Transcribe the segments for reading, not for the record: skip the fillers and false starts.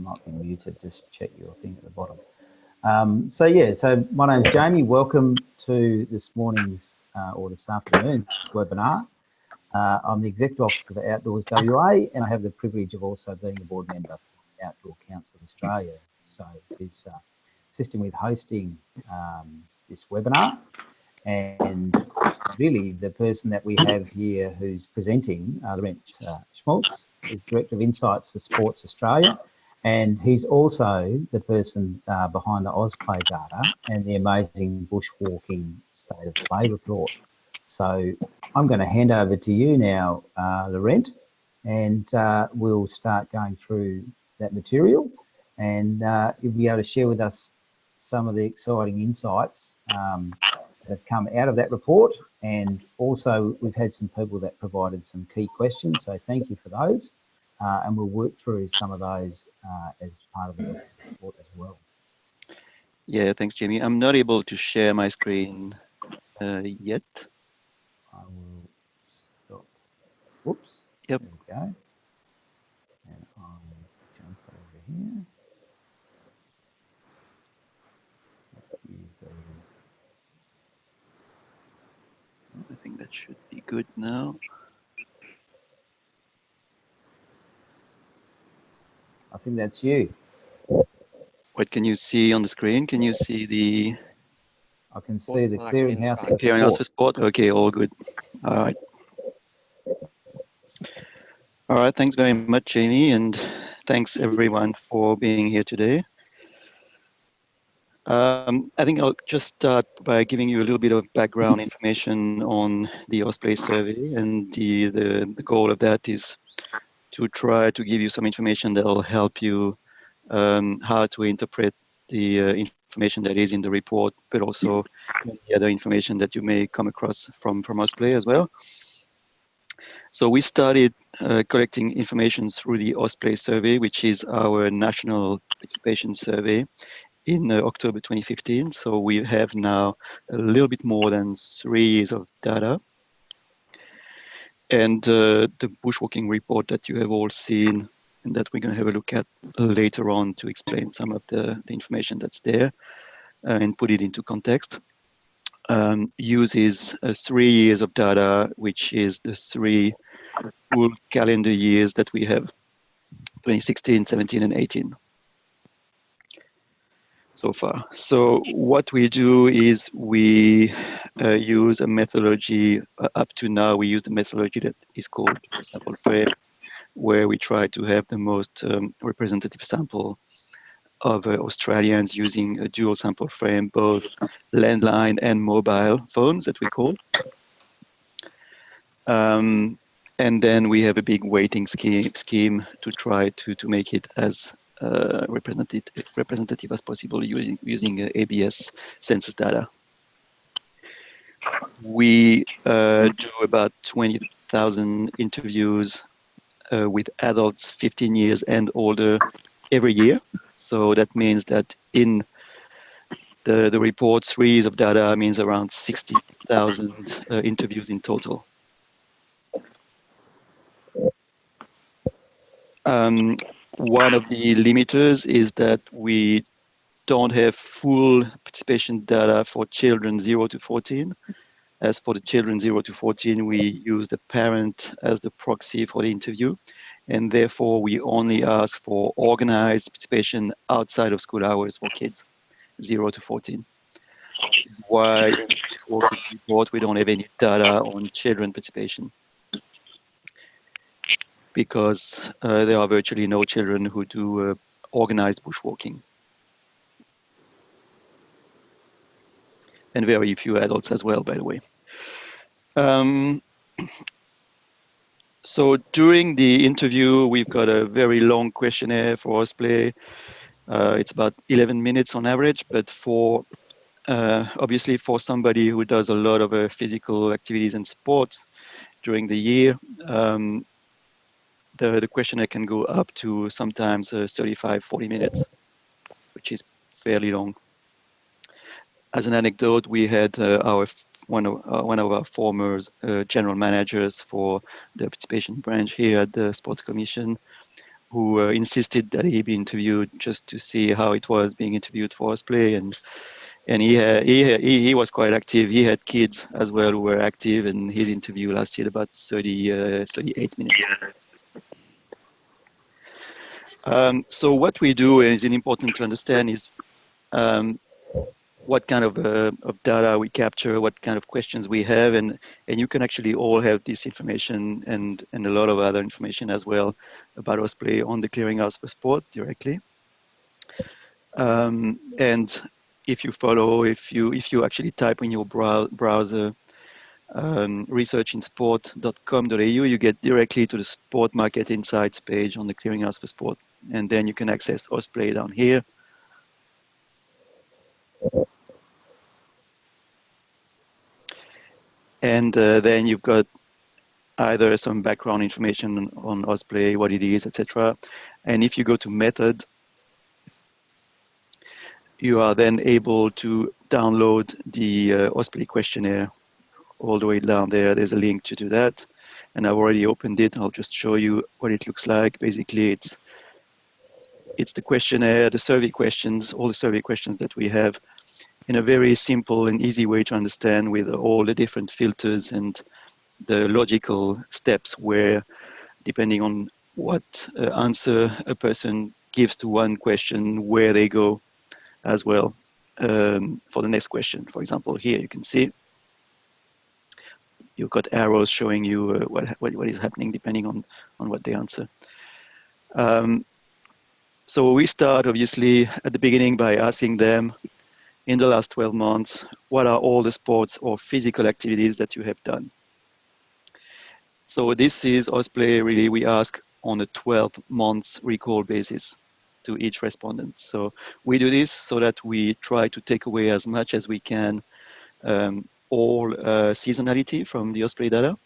might be muted. Just check your thing at the bottom. So my name's Jamie. Welcome to this morning's or this afternoon's webinar. I'm the Executive Officer for Outdoors WA, and I have the privilege of also being a board member for the Outdoor Council of Australia. So who's assisting with hosting this webinar. And really the person that we have here who's presenting, Laurent Schmutz, is Director of Insights for Sports Australia. And he's also the person behind the AusPlay data and the amazing bushwalking state of play report. So I'm going to hand over to you now, Laurent, and we'll start going through that material, and you'll be able to share with us some of the exciting insights that have come out of that report. And also we've had some people that provided some key questions, so thank you for those. And we'll work through some of those as part of the report as well. Yeah, thanks, Jamie. I'm not able to share my screen yet. I will stop. Whoops. Yep. There we go. And I'll jump over here. I think that should be good now. I think that's you. What can you see on the screen? Can you see the... I can see the clearinghouse for clearinghouse for sport. Okay, all good. All right. All right, thanks very much, Jamie, and thanks everyone for being here today. I think I'll just start by giving you a little bit of background information on the AusPlay survey, and the goal of that is to try to give you some information that will help you how to interpret the information that is in the report, but also the other information that you may come across from AusPlay as well. So we started collecting information through the AusPlay survey, which is our national participation survey, in October 2015. So we have now a little bit more than 3 years of data. And the bushwalking report that you have all seen and that we're going to have a look at later on to explain some of the information that's there and put it into context, uses 3 years of data, which is the 3 full calendar years that we have, 2016, 17, and 18. So far. So what we do is we use a methodology. Up to now, we use the methodology that is called sample frame, where we try to have the most representative sample of Australians using a dual sample frame, both landline and mobile phones that we call. And then we have a big weighting scheme to try to make it as representative as possible using ABS census data. We do about 20,000 interviews with adults 15 years and older every year. So that means that in the report, 3 years of data means around 60,000 interviews in total. One of the limiters is that we don't have full participation data for children 0 to 14. As for the children 0 to 14, we use the parent as the proxy for the interview, and therefore we only ask for organized participation outside of school hours for kids 0 to 14. Which is why in this working report we don't have any data on children participation, because there are virtually no children who do organized bushwalking. And very few adults as well, by the way. So during the interview, we've got a very long questionnaire for AusPlay. It's about 11 minutes on average, but for obviously for somebody who does a lot of physical activities and sports during the year, the questionnaire can go up to sometimes 35, 40 minutes, which is fairly long. As an anecdote, we had one of our former general managers for the participation branch here at the Sports Commission who insisted that he be interviewed just to see how it was being interviewed for OusPlay, and he was quite active. He had kids as well who were active, and his interview lasted about 38 minutes. So what we do is important to understand is what kind of data we capture, what kind of questions we have, and you can actually all have this information and a lot of other information as well about OusPlay on the Clearinghouse for Sport directly. And if you follow, if you actually type in your browser researchinsport.com.au, you get directly to the Sport Market Insights page on the Clearinghouse for Sport, and then you can access OusPlay down here. And then you've got either some background information on OusPlay, what it is, etc. And if you go to method, you are then able to download the OusPlay questionnaire all the way down there. There's a link to do that. And I've already opened it. I'll just show you what it looks like. Basically, it's the questionnaire, the survey questions, all the survey questions that we have in a very simple and easy way to understand, with all the different filters and the logical steps where, depending on what answer a person gives to one question, where they go as well for the next question. For example, here you can see you've got arrows showing you what is happening depending on what they answer. So we start obviously at the beginning by asking them, in the last 12 months, what are all the sports or physical activities that you have done? So this is OusPlay, really, we ask on a 12-month recall basis to each respondent. So we do this so that we try to take away as much as we can all seasonality from the OusPlay data.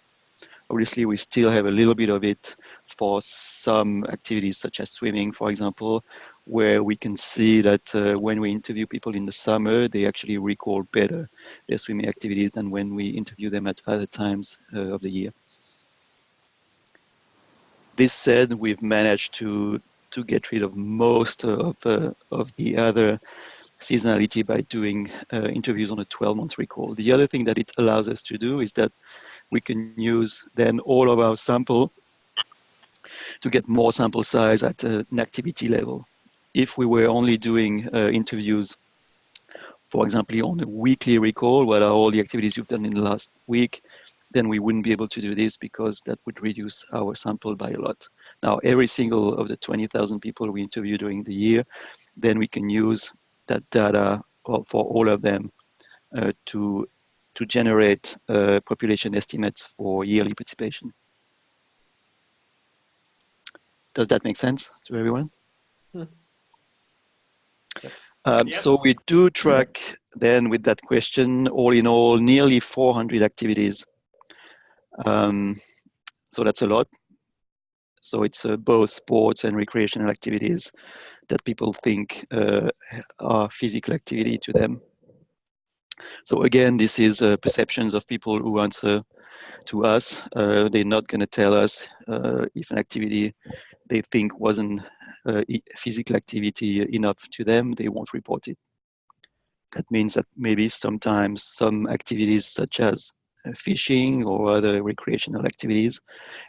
Obviously, we still have a little bit of it for some activities such as swimming, for example, where we can see that when we interview people in the summer, they actually recall better their swimming activities than when we interview them at other times of the year. This said, we've managed to get rid of most of the other seasonality by doing interviews on a 12-month recall. The other thing that it allows us to do is that we can use then all of our sample to get more sample size at an activity level. If we were only doing interviews, for example, on a weekly recall, what are all the activities you've done in the last week, then we wouldn't be able to do this because that would reduce our sample by a lot. Now, every single of the 20,000 people we interview during the year, then we can use that data for all of them to generate population estimates for yearly participation. Does that make sense to everyone? Yes. So we do track then with that question, all in all, nearly 400 activities. So that's a lot. So it's both sports and recreational activities that people think are physical activity to them. So again, this is perceptions of people who answer to us. They're not going to tell us if an activity they think wasn't physical activity enough to them, they won't report it. That means that maybe sometimes some activities such as fishing or other recreational activities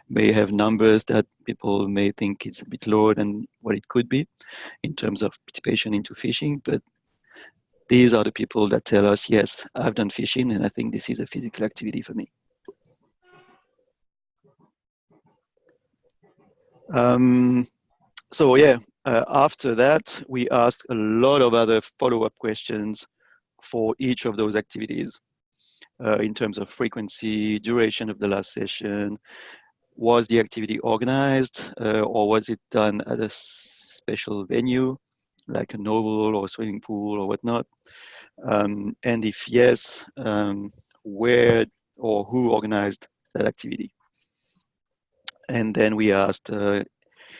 may have numbers that people may think it's a bit lower than what it could be in terms of participation into fishing, but these are the people that tell us, yes, I've done fishing and I think this is a physical activity for me. So yeah, after that, we asked a lot of other follow-up questions for each of those activities in terms of frequency, duration of the last session. Was the activity organized or was it done at a special venue, like a novel or a swimming pool or whatnot? And if yes, where or who organized that activity? And then we asked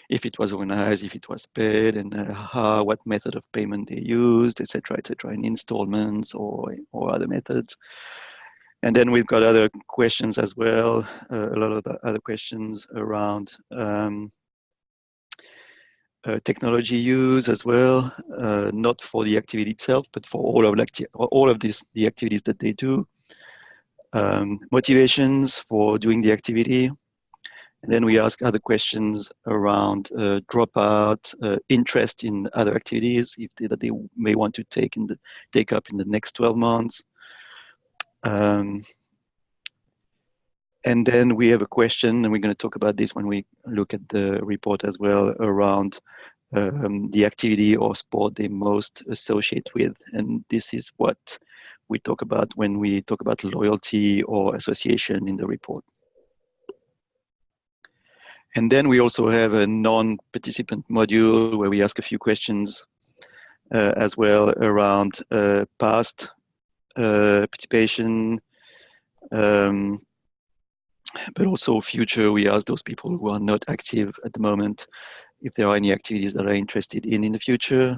if it was organized, if it was paid, and what method of payment they used, etc., in installments or other methods. And then we've got other questions as well, a lot of the other questions around technology use as well, not for the activity itself, but for all of the activities that they do. Motivations for doing the activity. And then we ask other questions around dropout, interest in other activities that they may want to take up in the next 12 months. And then we have a question, and we're going to talk about this when we look at the report as well, around the activity or sport they most associate with. And this is what we talk about when we talk about loyalty or association in the report. And then we also have a non-participant module where we ask a few questions as well around past participation, but also future. We ask those people who are not active at the moment if there are any activities that are interested in the future.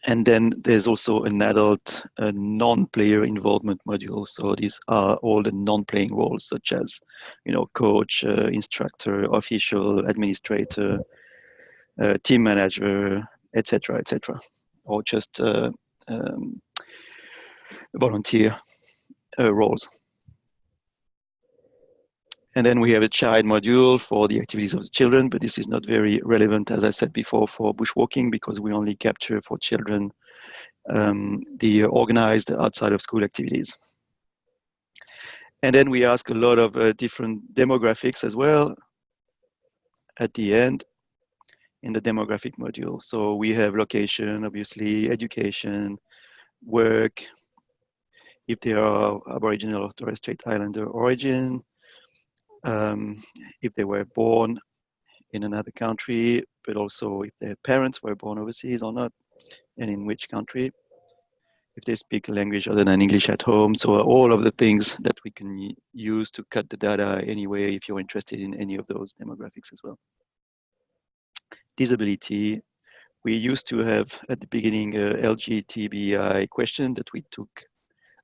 And then there's also an adult non-player involvement module. So these are all the non-playing roles, such as, coach, instructor, official, administrator, team manager, etc., or just volunteer roles. And then we have a child module for the activities of the children, but this is not very relevant, as I said before, for bushwalking, because we only capture for children the organized outside of school activities. And then we ask a lot of different demographics as well at the end in the demographic module. So we have location, obviously, education, work, if they are Aboriginal or Torres Strait Islander origin, if they were born in another country, but also if their parents were born overseas or not, and in which country, if they speak a language other than English at home. So all of the things that we can use to cut the data anyway, if you're interested in any of those demographics as well. Disability. We used to have at the beginning a LGTBI question that we took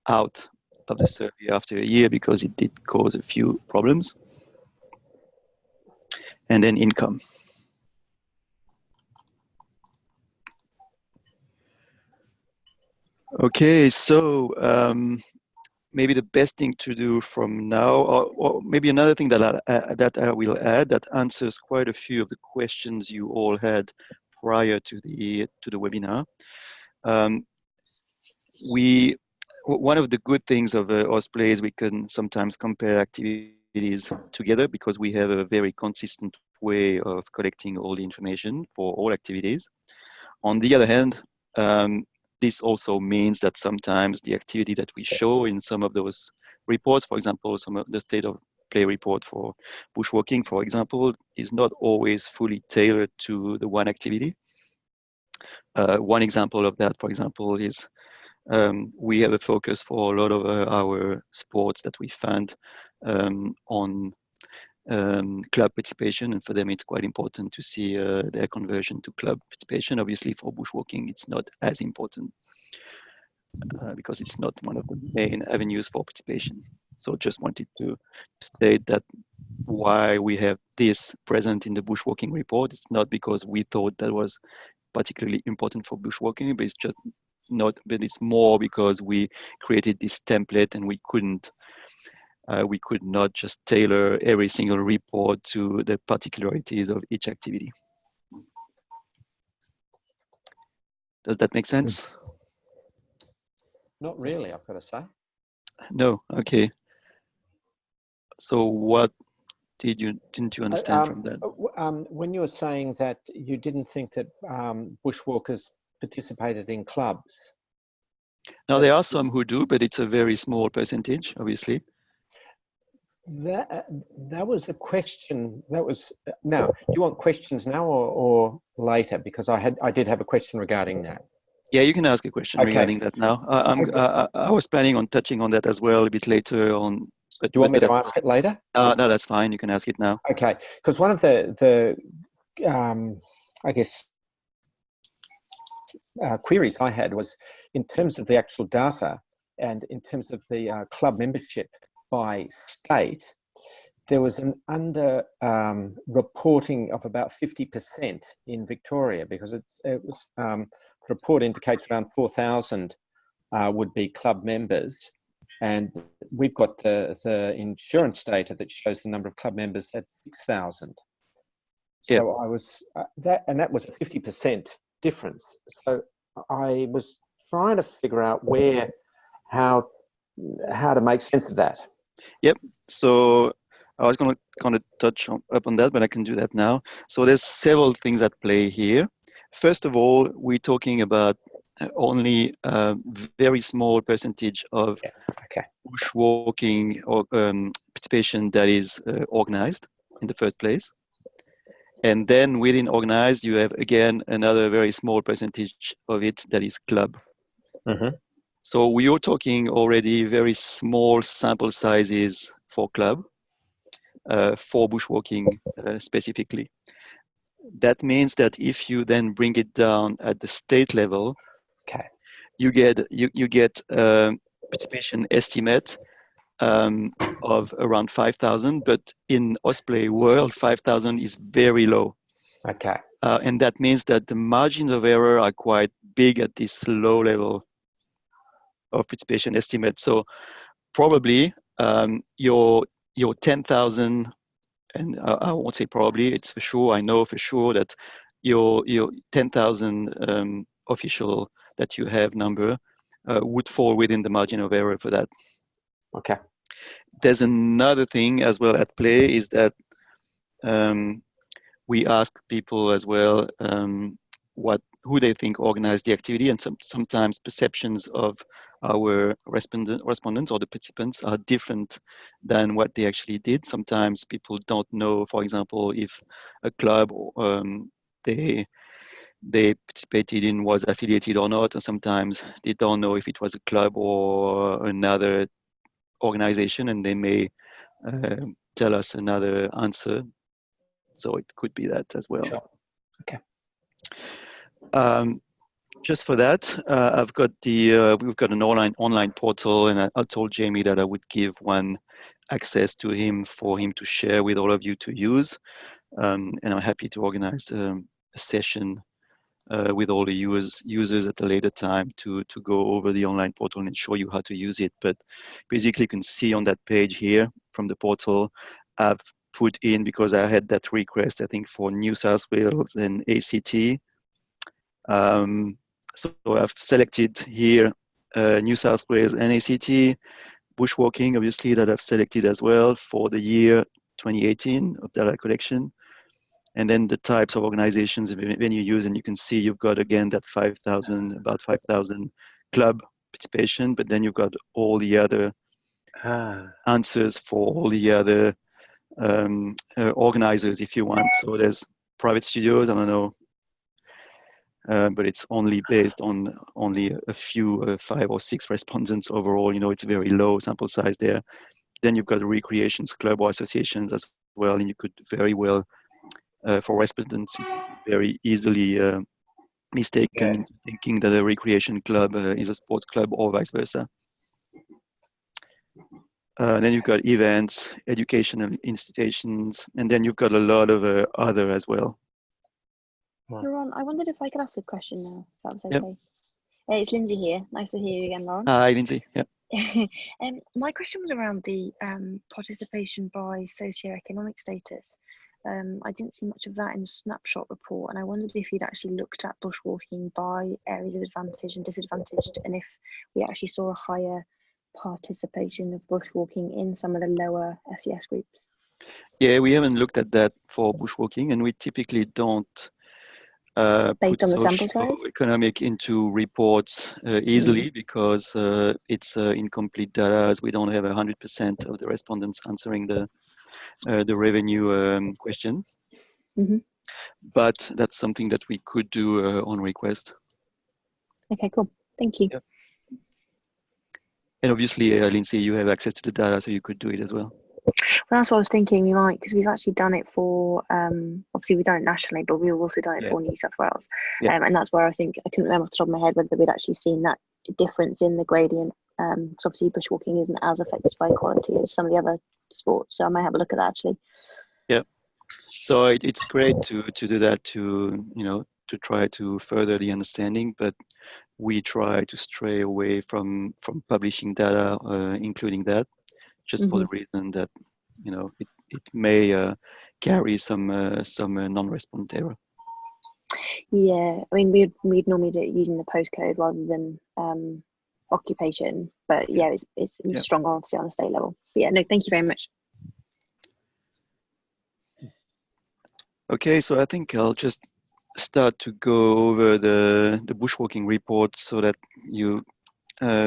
out of the survey after a year because it did cause a few problems. And then income. Okay, so maybe the best thing to do from now, or maybe another thing that I will add that answers quite a few of the questions you all had prior to the webinar. One of the good things of AusPlay is we can sometimes compare activities together because we have a very consistent way of collecting all the information for all activities. On the other hand, this also means that sometimes the activity that we show in some of those reports, for example, some of the state of play report for bushwalking, for example, is not always fully tailored to the one activity. One example of that, for example, is we have a focus for a lot of our sports that we fund on club participation, and for them it's quite important to see their conversion to club participation. Obviously for bushwalking it's not as important because it's not one of the main avenues for participation. So just wanted to state that why we have this present in the bushwalking report. It's not because we thought that was particularly important for bushwalking, but it's just not, but it's more because we created this template and we could not just tailor every single report to the particularities of each activity. Does that make sense? Not really, I've got to say. No, okay. So what didn't you understand from that? When you were saying that you didn't think that bushwalkers participated in clubs. Now there are some who do, but it's a very small percentage, obviously. That was the question. That was now. Do you want questions now or later? Because I did have a question regarding that. Yeah, you can ask a question regarding that now. I was planning on touching on that as well a bit later on. But, do you want me to ask it later? No, that's fine. You can ask it now. Okay, because one of the I guess queries I had was in terms of the actual data and in terms of the club membership by state. there was an under reporting of about 50% in Victoria, because the report indicates around 4,000 would be club members, and we've got the insurance data that shows the number of club members at 6,000. So Yep. I was that was a 50% difference. So I was trying to figure out how to make sense of that. Yep. So I was going to kind of touch up on that, but I can do that now. So there's several things at play here. First of all, we're talking about only a very small percentage of bushwalking or participation that is organized in the first place. And then within organized, you have, again, another very small percentage of it that is club. Mm-hmm. So we are talking already very small sample sizes for club, for bushwalking specifically. That means that if you then bring it down at the state level, you get participation estimate of around 5,000, but in OSPlay world, 5,000 is very low. Okay. And that means that the margins of error are quite big at this low level of participation estimate. So probably your 10,000, and I won't say probably, it's for sure, I know for sure that your 10,000 official that you have number would fall within the margin of error for that. Okay. There's another thing as well at play, is that we ask people as well who they think organized the activity, and sometimes perceptions of our respondents or the participants are different than what they actually did. Sometimes people don't know, for example, if a club they participated in was affiliated or not, and sometimes they don't know if it was a club or another organization, and they may tell us another answer. So it could be that as well. Sure. Okay. Just for that, I've got we've got an online portal, and I told Jamie that I would give one access to him for him to share with all of you to use. And I'm happy to organize a session with all the users at a later time to go over the online portal and show you how to use it. But basically, you can see on that page here from the portal, I've put in, because I had that request, I think, for New South Wales and ACT. So I've selected here New South Wales and ACT, bushwalking, obviously, that I've selected as well for the year 2018 of data collection. And then the types of organizations when you use, and you can see you've got, again, that about 5,000 club participation, but then you've got all the other answers for all the other organizers, if you want. So there's private studios, I don't know, but it's only based on only a few, 5 or 6 respondents overall. You know, it's a very low sample size there. Then you've got the recreations club or associations as well, and you could very well, for respondents, very easily mistaken into thinking that a recreation club is a sports club, or vice versa. Then you've got events, educational institutions, and then you've got a lot of other as well. Laurent, I wondered if I could ask a question now, if that was okay. Yep. Hey, it's Lindsay here. Nice to hear you again, Laurent. Hi, Lindsay. Yeah. My question was around the participation by socioeconomic status. I didn't see much of that in the snapshot report, and I wondered if you'd actually looked at bushwalking by areas of advantage and disadvantaged, and if we actually saw a higher participation of bushwalking in some of the lower SES groups. Yeah, we haven't looked at that for bushwalking, and we typically don't based put on the sample size? economic into reports easily, because it's incomplete data, as we don't have 100% of the respondents answering the revenue question. But that's something that we could do on request. Okay, cool. Thank you. Yep. And obviously, Lindsay, you have access to the data, so you could do it as well. Well, that's what I was thinking. We might, because we've actually done it for, obviously we've done it nationally, but we've also done it for New South Wales. And that's where I think, I couldn't remember off the top of my head whether we'd actually seen that difference in the gradient. Because obviously bushwalking isn't as affected by equality as some of the other sport. So I might have a look at that actually. Yeah. So it's great to do that, to to try to further the understanding, but we try to stray away from publishing data, including that, just for the reason that it may carry some non-respondent error. Yeah, I mean we'd normally do it using the postcode rather than occupation, but yeah, it's stronger obviously on a state level. But yeah, no, thank you very much. Okay, so I think I'll just start to go over the bushwalking report so that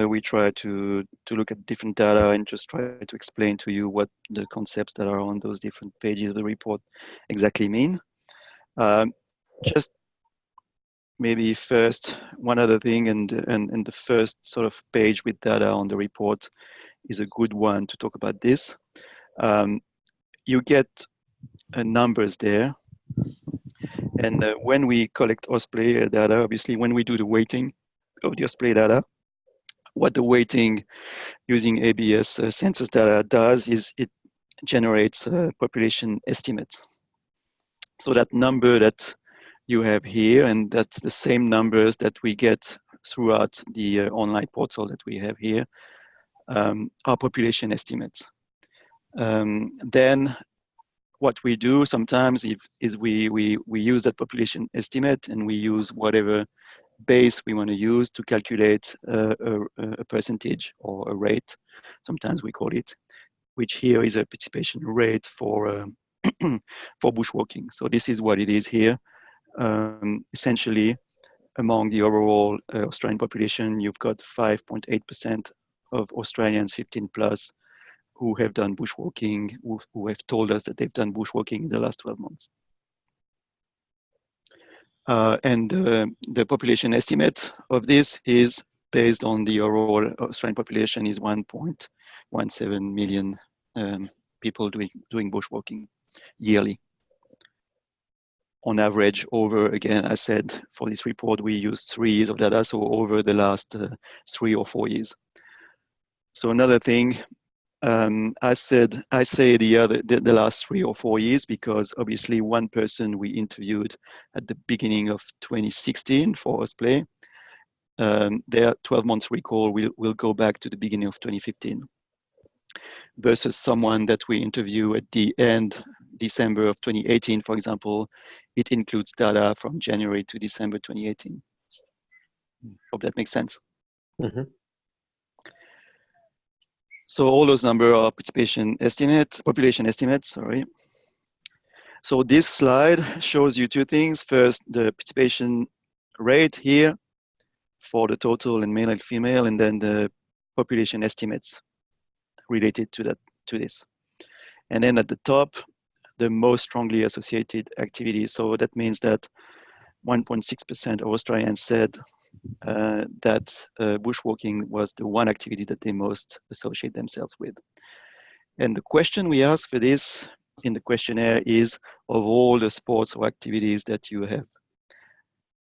we try to look at different data and just try to explain to you what the concepts that are on those different pages of the report exactly mean. Just maybe first, one other thing, and the first sort of page with data on the report is a good one to talk about this. You get numbers there. And when we collect OSPlay data, obviously when we do the weighting of the OSPlay data, what the weighting using ABS census data does is it generates population estimates. So that number that you have here, and that's the same numbers that we get throughout the online portal that we have here, are population estimates. Then what we do sometimes is we use that population estimate, and we use whatever base we want to use to calculate a percentage or a rate, sometimes we call it, which here is a participation rate for for bushwalking. So this is what it is here. Essentially, among the overall Australian population, you've got 5.8% of Australians 15 plus who have done bushwalking, who have told us that they've done bushwalking in the last 12 months. And the population estimate of this is based on the overall Australian population is 1.17 million people doing bushwalking yearly. On average, over, again, I said, for this report, we used 3 years of data, so over the last 3 or 4 years. So another thing, I say the last 3 or 4 years, because obviously one person we interviewed at the beginning of 2016 for OSPlay, their 12 months recall will go back to the beginning of 2015, versus someone that we interview at the end December of 2018, for example. It includes data from January to December 2018. Hope that makes sense. Mm-hmm. So all those numbers are population estimates, sorry. So this slide shows you 2 things. First, the participation rate here for the total and male and female, and then the population estimates related to this. And then at the top, the most strongly associated activities. So that means that 1.6% of Australians said that bushwalking was the one activity that they most associate themselves with. And the question we ask for this in the questionnaire is, of all the sports or activities that you have,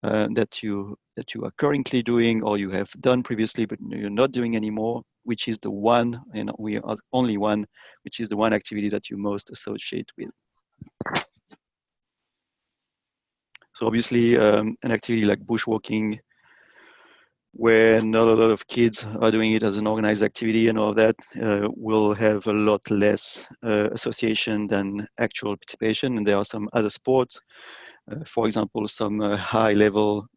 that you are currently doing or you have done previously but you're not doing anymore, which is the one, and we are only one, which is the one activity that you most associate with. So obviously an activity like bushwalking, where not a lot of kids are doing it as an organized activity and all that, will have a lot less association than actual participation. And there are some other sports, for example, some high level,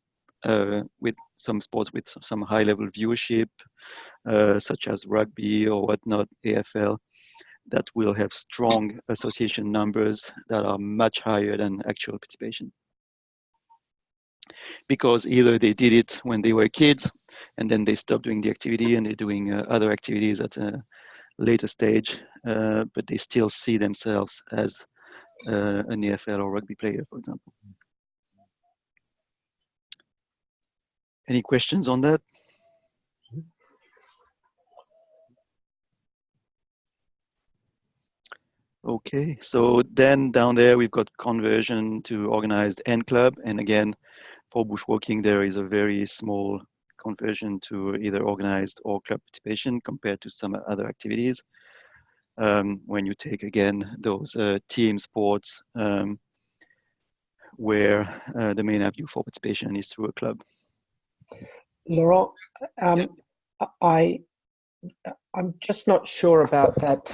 with some sports with some high level viewership, such as rugby or whatnot, AFL, that will have strong association numbers that are much higher than actual participation. Because either they did it when they were kids and then they stopped doing the activity and they're doing other activities at a later stage, but they still see themselves as an AFL or rugby player, for example. Any questions on that? Okay, so then down there we've got conversion to organized and club, and again, for bushwalking, there is a very small conversion to either organized or club participation compared to some other activities. when you take again those team sports where the main avenue for participation is through a club. Laurent, I'm just not sure about that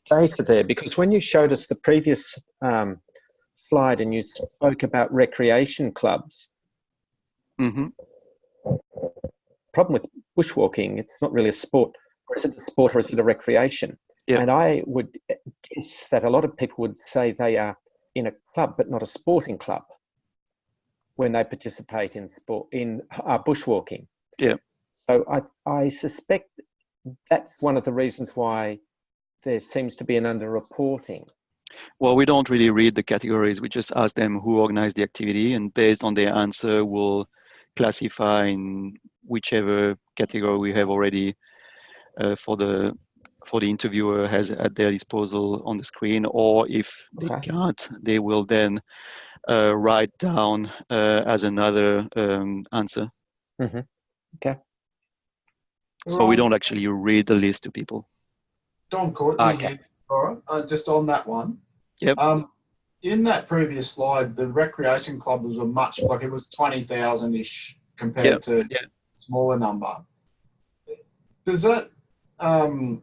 data there, because when you showed us the previous slide and you spoke about recreation clubs, Mm-hmm. problem with bushwalking, it's not really a sport, or is it a sport or is it a recreation? Yeah. And I would guess that a lot of people would say they are in a club but not a sporting club when they participate in sport, in bushwalking. Yeah. So I suspect that's one of the reasons why there seems to be an underreporting. Well, we don't really read the categories. We just ask them who organized the activity, and based on their answer, we'll classify in whichever category we have already for the interviewer has at their disposal on the screen, or if they can't, they will then write down as another answer. Mm-hmm. Okay. So we don't actually read the list to people. Don Courtney here, Laura, just on that one. Yep. In that previous slide, the recreation club was a much, like it was 20,000-ish compared to a smaller number. Does that, does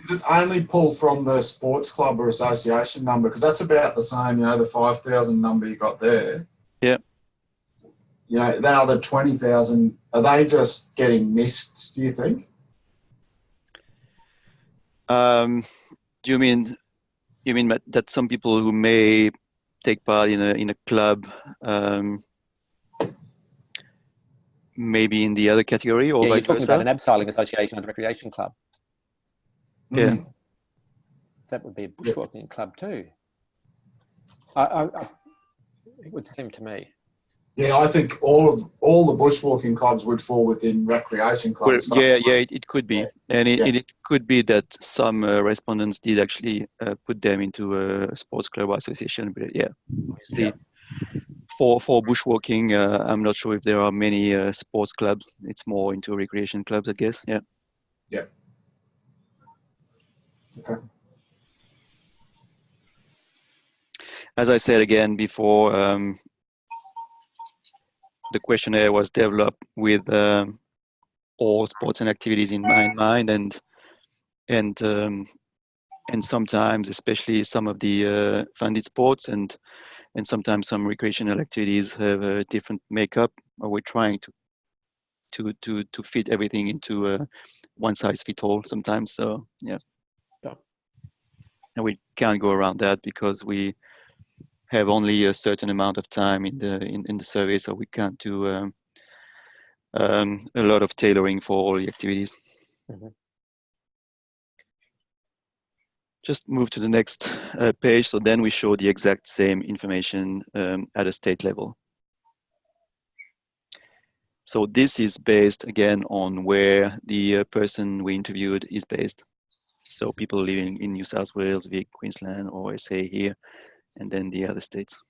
it only pull from the sports club or association number? Because that's about the same, you know, the 5,000 number you got there. Yeah. You know, that other 20,000, are they just getting missed, do you think? Do you mean that some people who may take part in a club maybe in the other category, or yeah, vice you're talking versa? about an abseiling association and a recreation club. Yeah. That would be a bushwalking club too. It would seem to me. Yeah, I think all the bushwalking clubs would fall within recreation clubs. Well, it could be, and it could be that some respondents did actually put them into a sports club or association. But obviously, for bushwalking, I'm not sure if there are many sports clubs. It's more into recreation clubs, I guess. Yeah. Yeah. Okay. As I said again before, the questionnaire was developed with all sports and activities in mind, and sometimes, especially some of the funded sports and sometimes some recreational activities have a different makeup. Or we're trying to fit everything into one size fits all sometimes. So yeah, and we can't go around that because we have only a certain amount of time in the survey, so we can't do a lot of tailoring for all the activities. Mm-hmm. Just move to the next page. So then we show the exact same information at a state level. So this is based again on where the person we interviewed is based. So people living in New South Wales, Vic, Queensland, or SA here, and then the other states.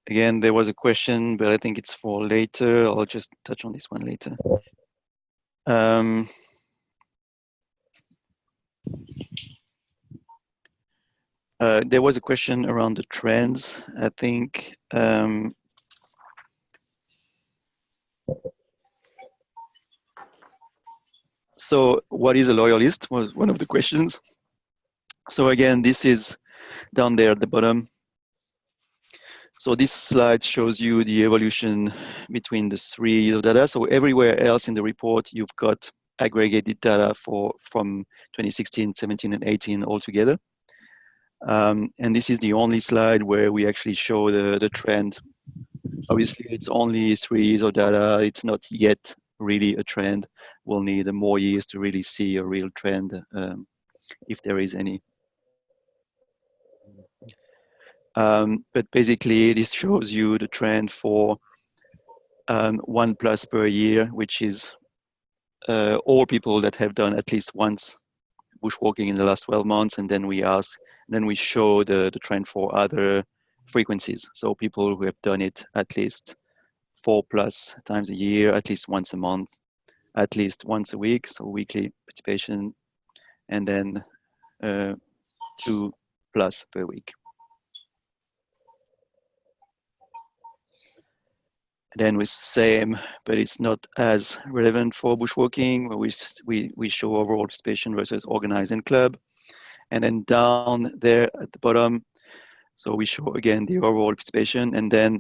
Again, there was a question, but I think it's for later. I'll just touch on this one later. There was a question around the trends, I think. So what is a loyalist was one of the questions. So again, this is down there at the bottom. So this slide shows you the evolution between the three data. So everywhere else in the report, you've got aggregated data from 2016, 17, and 18 all together. And this is the only slide where we actually show the trend. Obviously, it's only 3 years of data. It's not yet really a trend. We'll need more years to really see a real trend, if there is any. But basically, this shows you the trend for 1+ per year, which is all people that have done at least once bushwalking in the last 12 months, and then we show the trend for other frequencies. So people who have done it at least 4+ times a year, at least once a month, at least once a week, so weekly participation, and then 2+ per week. Then with same, but it's not as relevant for bushwalking, where we show overall participation versus organized and club. And then down there at the bottom, so we show again the overall participation, and then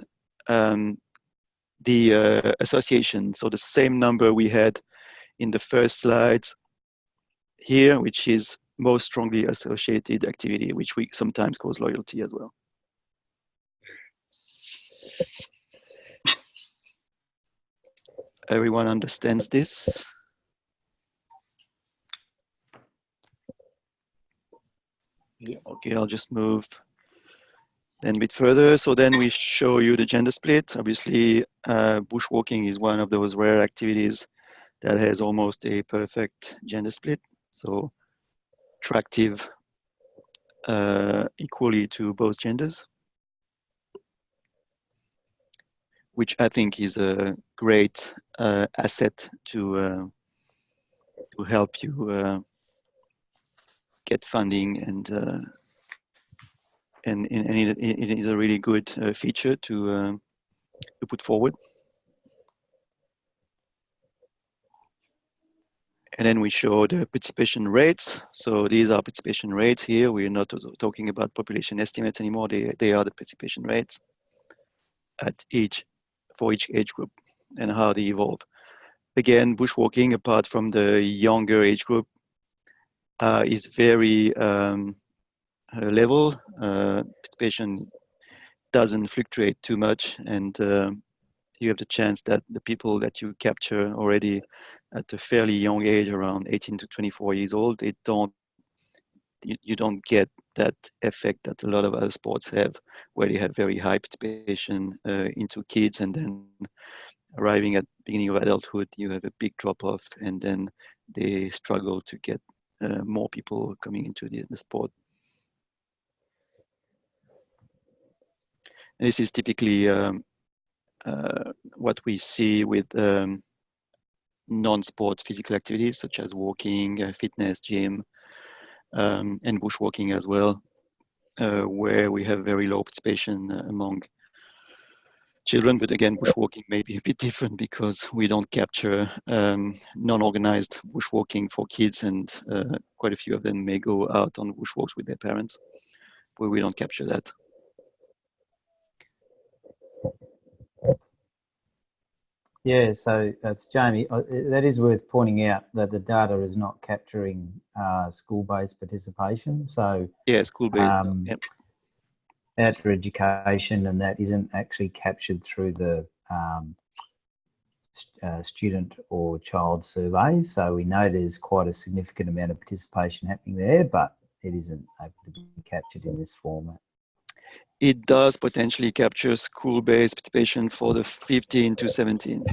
the association. So the same number we had in the first slides here, which is most strongly associated activity, which we sometimes call loyalty as well. Everyone understands this? Yeah. Okay, I'll just move then a bit further. So then we show you the gender split. Obviously, bushwalking is one of those rare activities that has almost a perfect gender split. So attractive equally to both genders, which I think is a great asset to help you get funding, and it is a really good feature to put forward. And then we show the participation rates. So these are participation rates here. We're not talking about population estimates anymore. They are the participation rates for each age group and how they evolve. Again, bushwalking, apart from the younger age group, is very level. Participation doesn't fluctuate too much, and you have the chance that the people that you capture already at a fairly young age, around 18 to 24 years old, you don't get that effect that a lot of other sports have, where they have very high participation into kids, and then arriving at the beginning of adulthood, you have a big drop off, and then they struggle to get more people coming into the sport. And this is typically what we see with non-sport physical activities such as walking, fitness, gym, and bushwalking as well, where we have very low participation among children. But again, bushwalking may be a bit different because we don't capture non-organized bushwalking for kids, and quite a few of them may go out on bushwalks with their parents, where we don't capture that. Yeah, so it's Jamie. That is worth pointing out that the data is not capturing school-based participation. So yeah, school-based. Yep. Outdoor education, and that isn't actually captured through the student or child surveys. So we know there's quite a significant amount of participation happening there, but it isn't able to be captured in this format. It does potentially capture school-based participation for the 15 to 17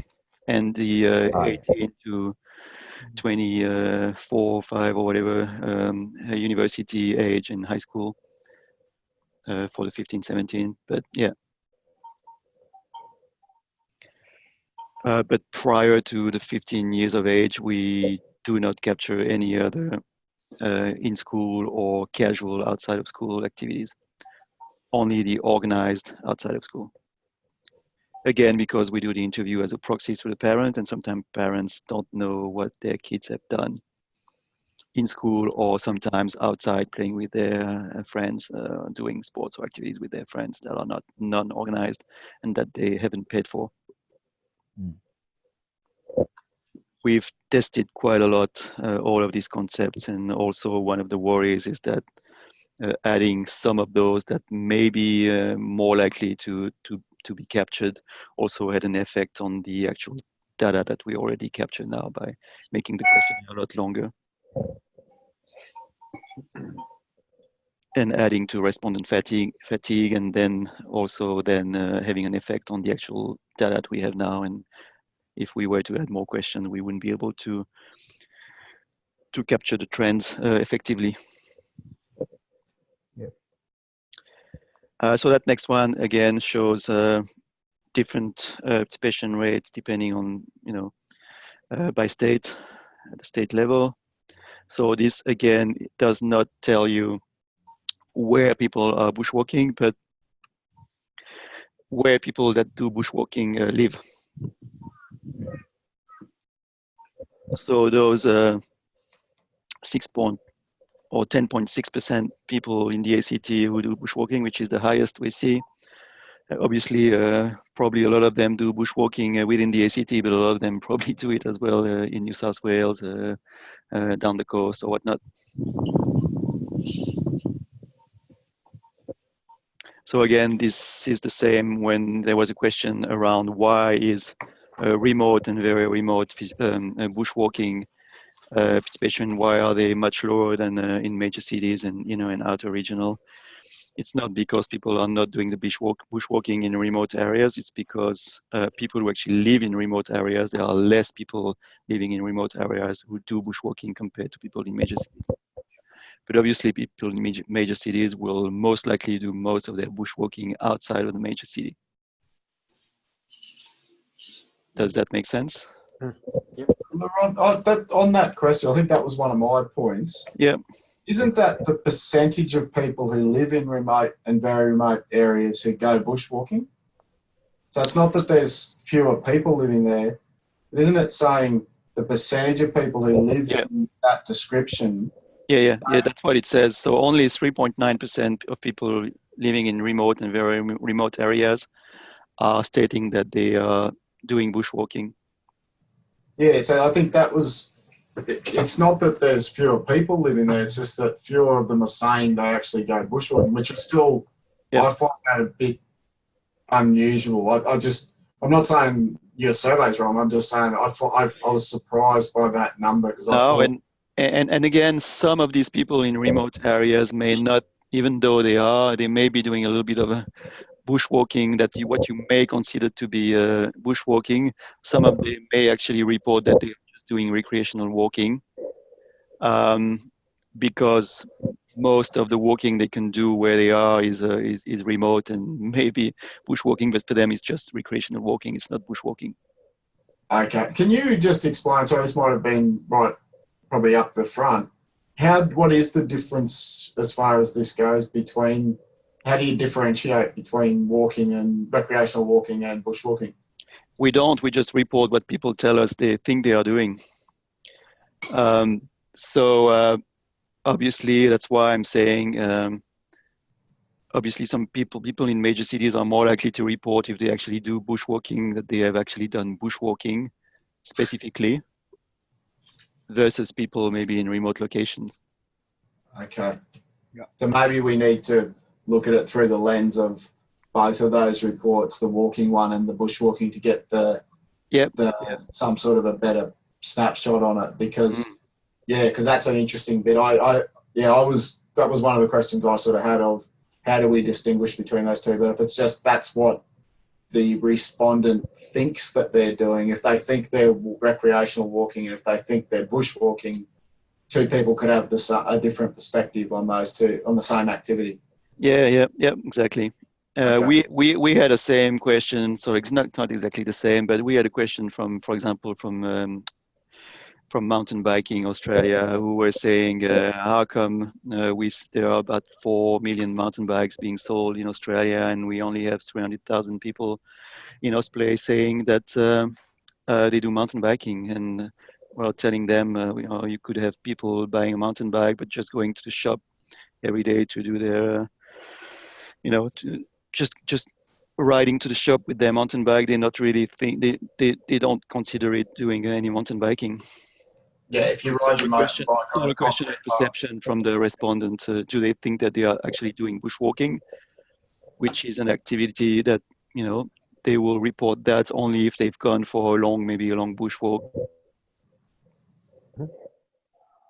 and the 18 to 24, 5 or whatever university age in high school for the 15, 17. But yeah. But prior to the 15 years of age, we do not capture any other in-school or casual outside of school activities. Only the organized outside of school. Again, because we do the interview as a proxy to the parent, and sometimes parents don't know what their kids have done in school or sometimes outside playing with their friends, doing sports or activities with their friends that are not non-organized and that they haven't paid for. We've tested quite a lot all of these concepts, and also one of the worries is that adding some of those that may be more likely to be captured also had an effect on the actual data that we already capture now by making the question a lot longer. And adding to respondent fatigue, and then also having an effect on the actual data that we have now. And if we were to add more questions, we wouldn't be able to capture the trends effectively. So that next one again shows different participation rates depending on by state, at the state level. So this again does not tell you where people are bushwalking, but where people that do bushwalking live. So those 10.6% people in the ACT who do bushwalking, which is the highest we see. Obviously, probably a lot of them do bushwalking within the ACT, but a lot of them probably do it as well in New South Wales, down the coast or whatnot. So again, this is the same when there was a question around why is remote and very remote bushwalking participation, why are they much lower than in major cities and in outer regional? It's not because people are not doing the bushwalking in remote areas. It's because people who actually live in remote areas, there are less people living in remote areas who do bushwalking compared to people in major cities. But obviously, people in major cities will most likely do most of their bushwalking outside of the major city. Does that make sense? Laurent, on that question, I think that was one of my points. Yeah. Isn't that the percentage of people who live in remote and very remote areas who go bushwalking? So it's not that there's fewer people living there, but isn't it saying the percentage of people who live in that description? Yeah, that's what it says. So only 3.9% of people living in remote and very remote areas are stating that they are doing bushwalking. Yeah, so I think that was, it's not that there's fewer people living there, it's just that fewer of them are saying they actually go bushwalking, which is still, I find that a bit unusual. I'm not saying your survey's wrong, I'm just saying I was surprised by that number because I thought... And again, some of these people in remote areas may not, even though they may be doing a little bit of a bushwalking, what you may consider to be bushwalking. Some of them may actually report that they're just doing recreational walking, because most of the walking they can do where they are is remote and maybe bushwalking, but for them it's just recreational walking. It's not bushwalking. Okay, can you just explain? So this might have been probably up the front. What is the difference as far as this goes between? How do you differentiate between walking and recreational walking and bushwalking? We don't. We just report what people tell us they think they are doing. Obviously, that's why I'm saying, obviously some people in major cities are more likely to report if they actually do bushwalking, that they have actually done bushwalking specifically, versus people maybe in remote locations. Okay. Yeah. So maybe we need to look at it through the lens of both of those reports, the walking one and the bushwalking, to get some sort of a better snapshot on it, because because that's an interesting bit. That was one of the questions I sort of had of how do we distinguish between those two. But if it's just that's what the respondent thinks that they're doing, if they think they're recreational walking and if they think they're bushwalking, two people could have a different perspective on those two, on the same activity. Yeah, exactly. Okay. We had the same question, so it's not exactly the same, but we had a question for example, from mountain biking Australia, who were saying, how come there are about 4 million mountain bikes being sold in Australia and we only have 300,000 people in AusPlay saying that they do mountain biking, and telling them, you could have people buying a mountain bike but just going to the shop every day to do their, to just riding to the shop with their mountain bike. They not really think they don't consider it doing any mountain biking. Yeah, if you ride your mountain bike on a question of perception from the respondent, do they think that they are actually doing bushwalking, which is an activity that they will report that only if they've gone for maybe a long bushwalk.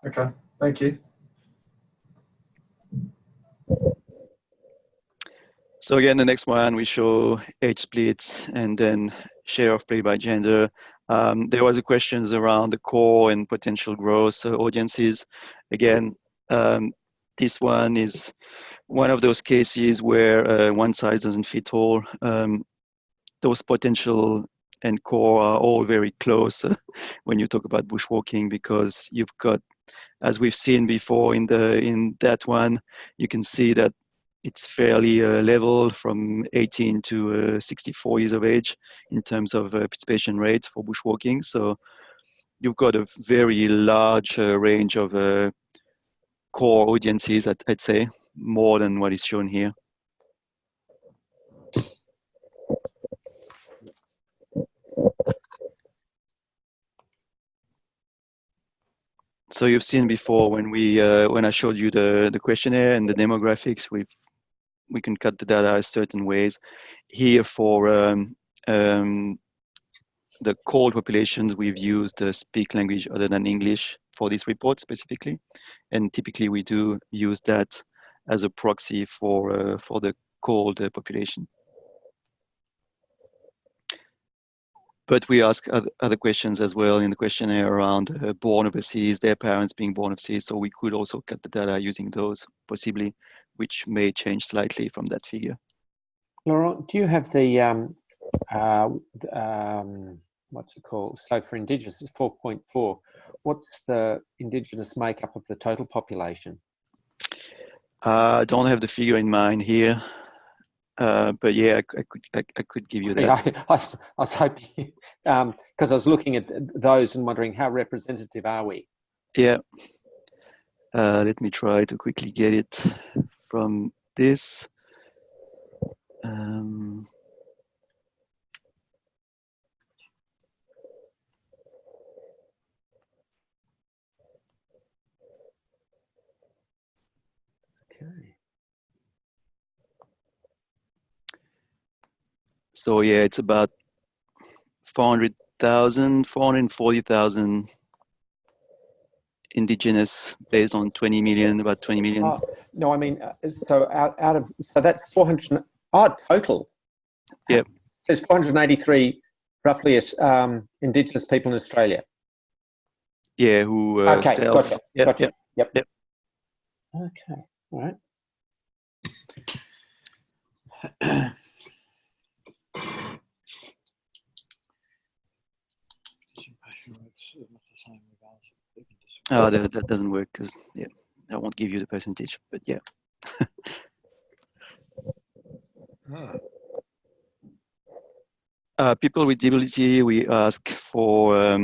Okay, thank you. So again, the next one, we show age splits and then share of play by gender. There was a questions around the core and potential growth audiences. Again, this one is one of those cases where one size doesn't fit all. Those potential and core are all very close when you talk about bushwalking, because you've got, as we've seen before in that one, you can see that it's fairly level from 18 to 64 years of age in terms of participation rate for bushwalking. So you've got a very large range of core audiences, I'd say, more than what is shown here. So you've seen before when I showed you the questionnaire and the demographics, we can cut the data certain ways. Here for the cold populations, we've used speak language other than English for this report specifically, and typically we do use that as a proxy for the cold population. But we ask other questions as well in the questionnaire around born overseas, their parents being born overseas. So we could also cut the data using those possibly, which may change slightly from that figure. Laurent, do you have the, what's it called? So for Indigenous, it's 4.4. What's the Indigenous makeup of the total population? I don't have the figure in mind here. But yeah, I could give you that. Yeah, I was hoping, because I was looking at those and wondering how representative are we? Yeah. Let me try to quickly get it from this. Okay. So yeah, it's about 440,000 Indigenous based on 20 million, about 20 million. Oh, no, I mean, so out of, so that's 400 odd total. Yep. There's 483 roughly Indigenous people in Australia. Yeah, who okay, self. gotcha, Yep, gotcha. yep. Okay, all right. Oh, that doesn't work because yeah, I won't give you the percentage, but yeah. People with disability, we ask for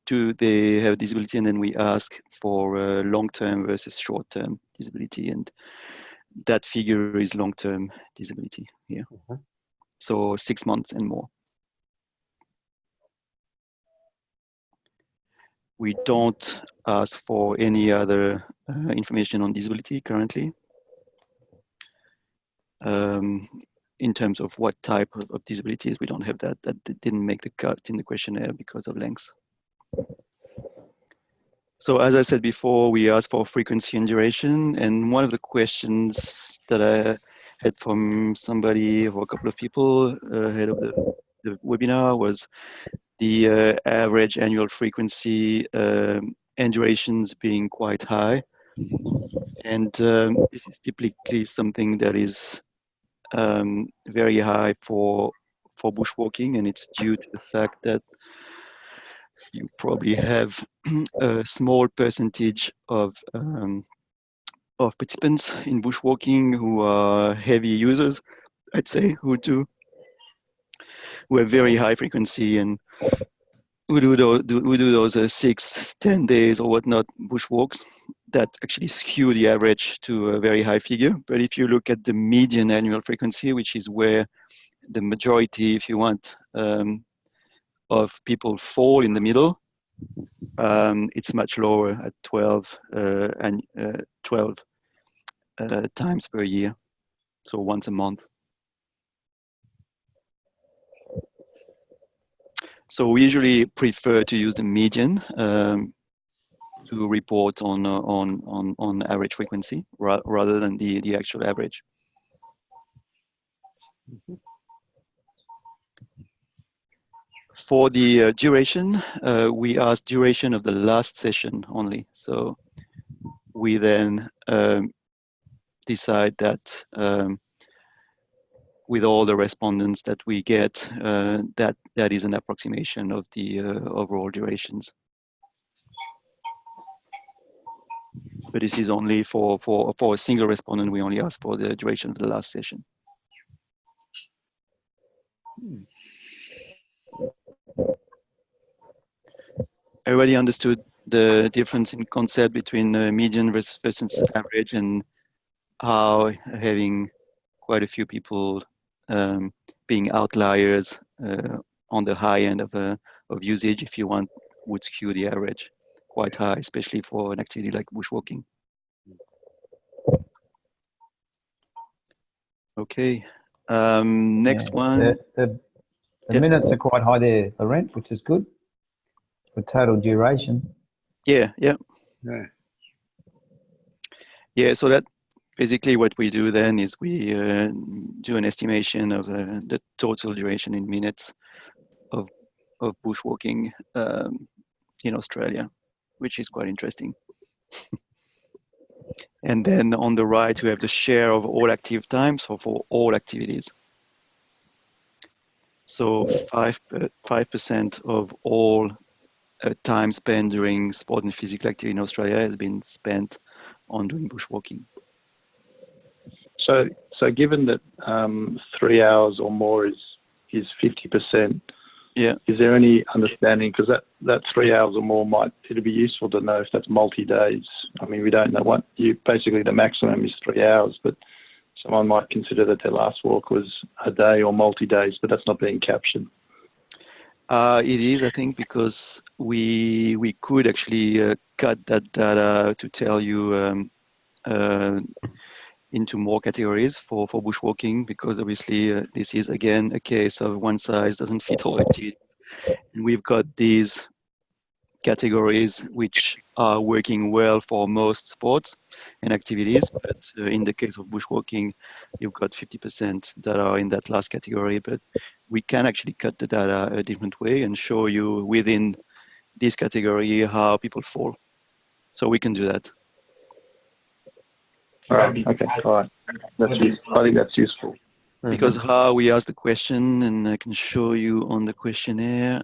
do they have disability, and then we ask for long-term versus short-term disability, and that figure is long-term disability here. So 6 months and more. We don't ask for any other information on disability currently. In terms of what type of disabilities, we don't have that. That didn't make the cut in the questionnaire because of length. So as I said before, we asked for frequency and duration. And one of the questions that I had from somebody or a couple of people ahead of the webinar was the average annual frequency and durations being quite high. And this is typically something that is very high for bushwalking, and it's due to the fact that you probably have a small percentage of participants in bushwalking who are heavy users, I'd say, who have very high frequency and who do those 6-10 days or whatnot bushwalks that actually skew the average to a very high figure. But if you look at the median annual frequency, which is where the majority, if you want, of people fall in the middle, it's much lower at 12 times per year, so once a month. So we usually prefer to use the median to report on average frequency rather than the actual average. For the duration, we ask duration of the last session only. So we then decide that with all the respondents that we get, that is an approximation of the overall durations. But this is only for a single respondent. We only ask for the duration of the last session. Everybody understood the difference in concept between median versus average, and how having quite a few people being outliers on the high end of usage, if you want, would skew the average quite high, especially for an activity like bushwalking. Okay, next one. The minutes are quite high there, Laurent, which is good for total duration. Yeah. So that basically what we do then is we do an estimation of the total duration in minutes of bushwalking in Australia, which is quite interesting. And then on the right, we have the share of all active time, so for all activities. So 5% of all time spent during sport and physical activity in Australia has been spent on doing bushwalking. So given that 3 hours or more is 50%, yeah, is there any understanding, because that 3 hours or more it'd be useful to know if that's multi-days. I mean, we don't know what basically the maximum is 3 hours, but someone might consider that their last walk was a day or multi-days, but that's not being captured. It is, I think, because we could actually cut that data to tell you into more categories for bushwalking, because obviously this is again a case of one size doesn't fit all activity. And we've got these categories which are working well for most sports and activities, but in the case of bushwalking, you've got 50% that are in that last category. But we can actually cut the data a different way and show you within this category how people fall. So we can do that. All right. Okay. All right. I think that's useful. Because how we ask the question, and I can show you on the questionnaire.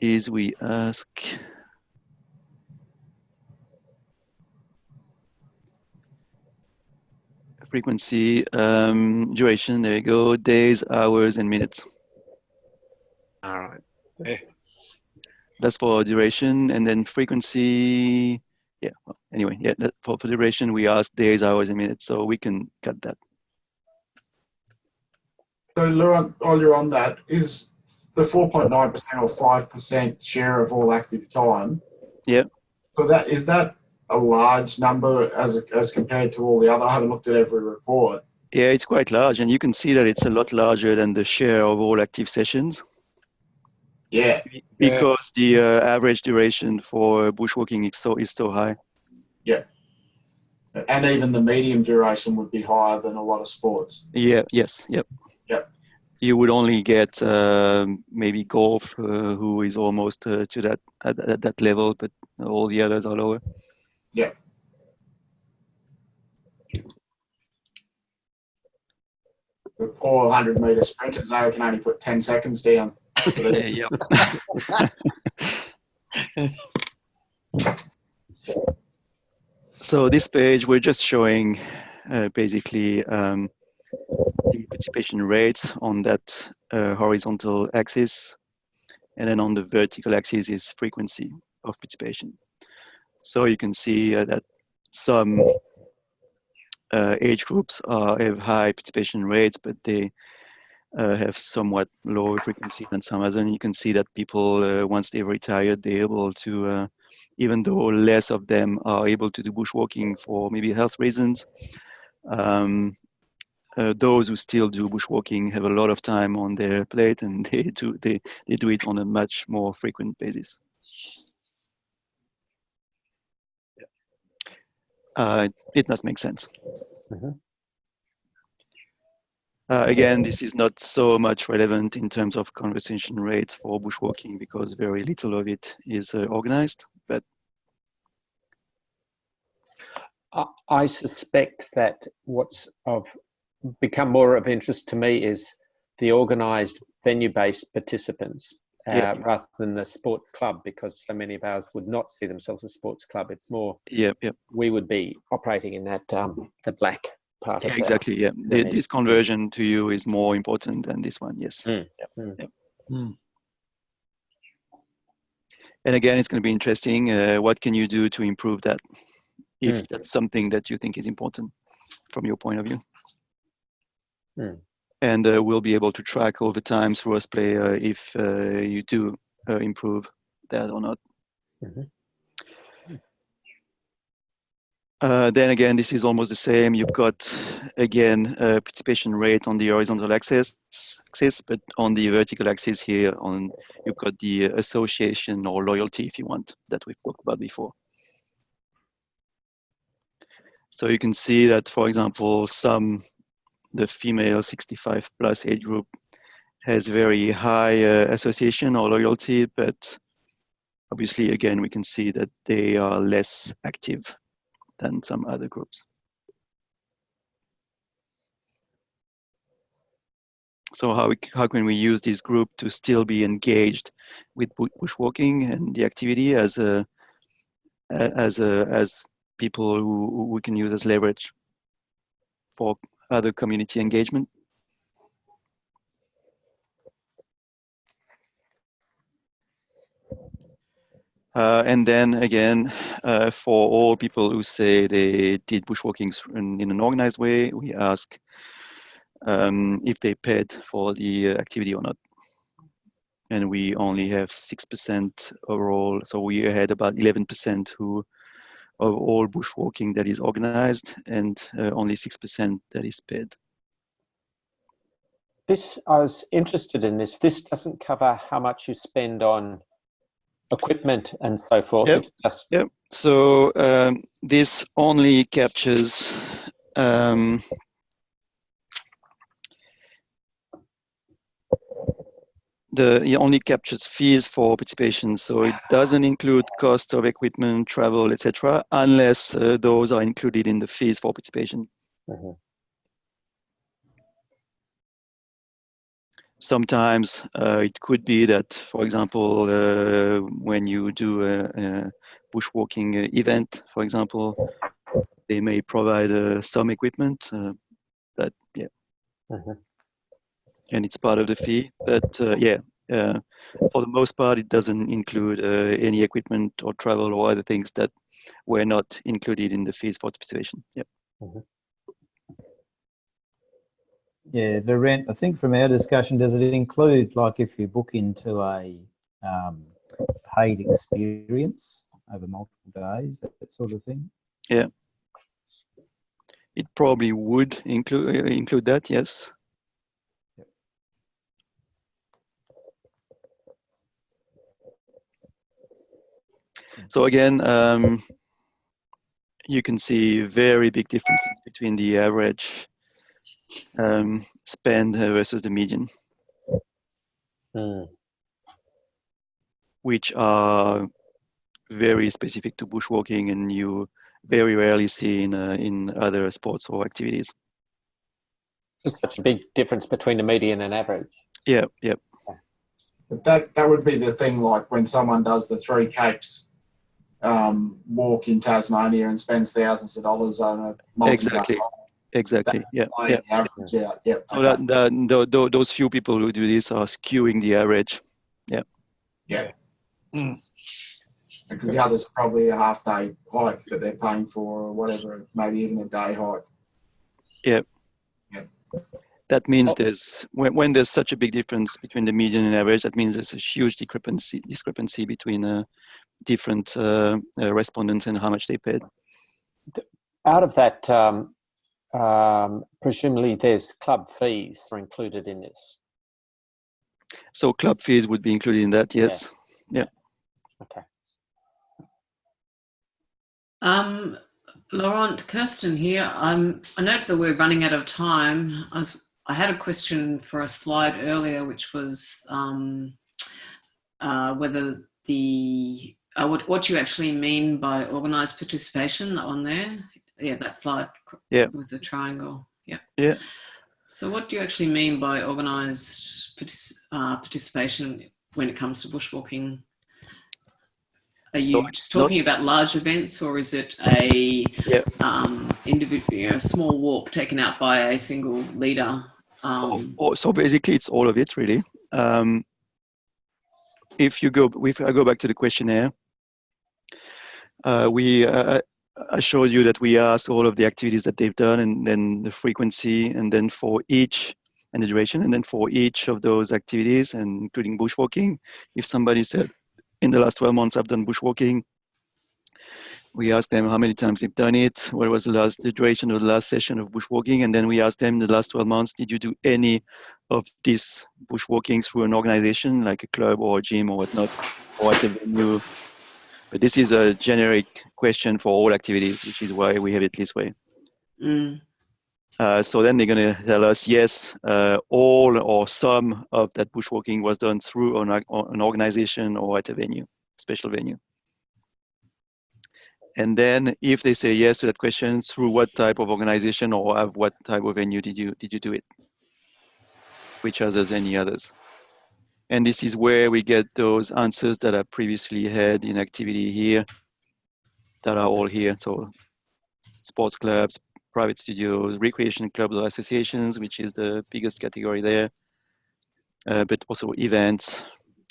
Is we ask frequency, duration, there you go, days, hours, and minutes. All right. Yeah. That's for duration, and then frequency, yeah, well, anyway, yeah, for duration, we ask days, hours, and minutes, so we can cut that. So Laurent, while you're on that, is the 4.9% or 5% share of all active time? Yeah. So is that a large number as compared to all the other? I haven't looked at every report. Yeah, it's quite large, and you can see that it's a lot larger than the share of all active sessions. Yeah. Because the average duration for bushwalking is so high. Yeah. And even the medium duration would be higher than a lot of sports. Yeah. Yes. Yep. Yep. You would only get maybe golf, who is almost to that at that level, but all the others are lower. Yeah. The poor 100-meter sprinters, they can only put 10 seconds down. Yep. So this page, we're just showing basically participation rates on that horizontal axis, and then on the vertical axis is frequency of participation. So you can see that some age groups have high participation rates, but they have somewhat lower frequency than some others. And you can see that people, once they've retired, they're able to, even though less of them are able to do bushwalking for maybe health reasons, those who still do bushwalking have a lot of time on their plate, and they do it on a much more frequent basis. It does make sense. Again, this is not so much relevant in terms of conversation rates for bushwalking, because very little of it is organized. But I suspect that what's become more of interest to me is the organised venue-based participants rather than the sports club, because so many of ours would not see themselves as a sports club. It's more we would be operating in that the black part of exactly. This conversion to you is more important than this one. Yes. And again, it's going to be interesting. What can you do to improve that, if that's something that you think is important from your point of view? And we'll be able to track over time through AusPlay if you do improve that or not. Then again, this is almost the same. You've got, again, participation rate on the horizontal axis, but on the vertical axis here, you've got the association or loyalty, if you want, that we've talked about before. So you can see that, for example, the female 65 plus age group has very high association or loyalty, but obviously, again, we can see that they are less active than some other groups. So how can we use this group to still be engaged with bushwalking and the activity as people who we can use as leverage for other community engagement? And then again, for all people who say they did bushwalking in an organized way, we ask if they paid for the activity or not. And we only have 6% overall, so we had about 11% of all bushwalking that is organized, and only 6% that is paid. I was interested in this. This doesn't cover how much you spend on equipment and so forth. Yep. So this only captures it only captures fees for participation. So it doesn't include cost of equipment, travel, etc., unless those are included in the fees for participation. Sometimes it could be that, for example, when you do a bushwalking event, for example, they may provide some equipment, but yeah, and it's part of the fee. But for the most part, it doesn't include any equipment or travel or other things that were not included in the fees for participation. Yeah. Yeah, the rent, I think from our discussion, does it include, like, if you book into a paid experience over multiple days, that sort of thing? Yeah. It probably would include that, yes. So again, you can see very big differences between the average spend versus the median, which are very specific to bushwalking, and you very rarely see in other sports or activities. There's such a big difference between the median and average. Yeah. But that would be the thing, like when someone does the 3 Capes walk in Tasmania and spends thousands of dollars on a multi-day. Exactly. Yeah. Average out. Yeah. So those few people who do this are skewing the average. Yeah. Yeah. Because the others are probably a half-day hike that they're paying for, or whatever, maybe even a day hike. Yeah. Yeah. That means when there's such a big difference between the median and average, that means there's a huge discrepancy between different respondents and how much they paid. Out of that, presumably there's club fees are included in this. So club fees would be included in that, yes. Yeah. Okay. Laurent, Kirsten here. I note that we're running out of time. I had a question for a slide earlier, which was whether what you actually mean by organised participation on there. that slide with the triangle. Yeah. So what do you actually mean by organised participation when it comes to bushwalking? Are you just talking about large events, or is it a individual, small walk taken out by a single leader? So basically, it's all of it, really. If I go back to the questionnaire, I showed you that we asked all of the activities that they've done, and then the frequency, and then for each, and the duration, and then for each of those activities, and including bushwalking, if somebody said, in the last 12 months, I've done bushwalking, we asked them how many times they've done it, what was the duration of the last session of bushwalking, and then we asked them in the last 12 months, did you do any of this bushwalking through an organization, like a club or a gym or whatnot, or at a venue? But this is a generic question for all activities, which is why we have it this way. So then they're going to tell us, yes, all or some of that bushwalking was done through an organization or at a venue, special venue. And then if they say yes to that question, through what type of organization or at what type of venue did you do it? Which others, any others? And this is where we get those answers that I previously had in activity here, that are all here. So sports clubs, private studios, recreation clubs or associations, which is the biggest category there, but also events,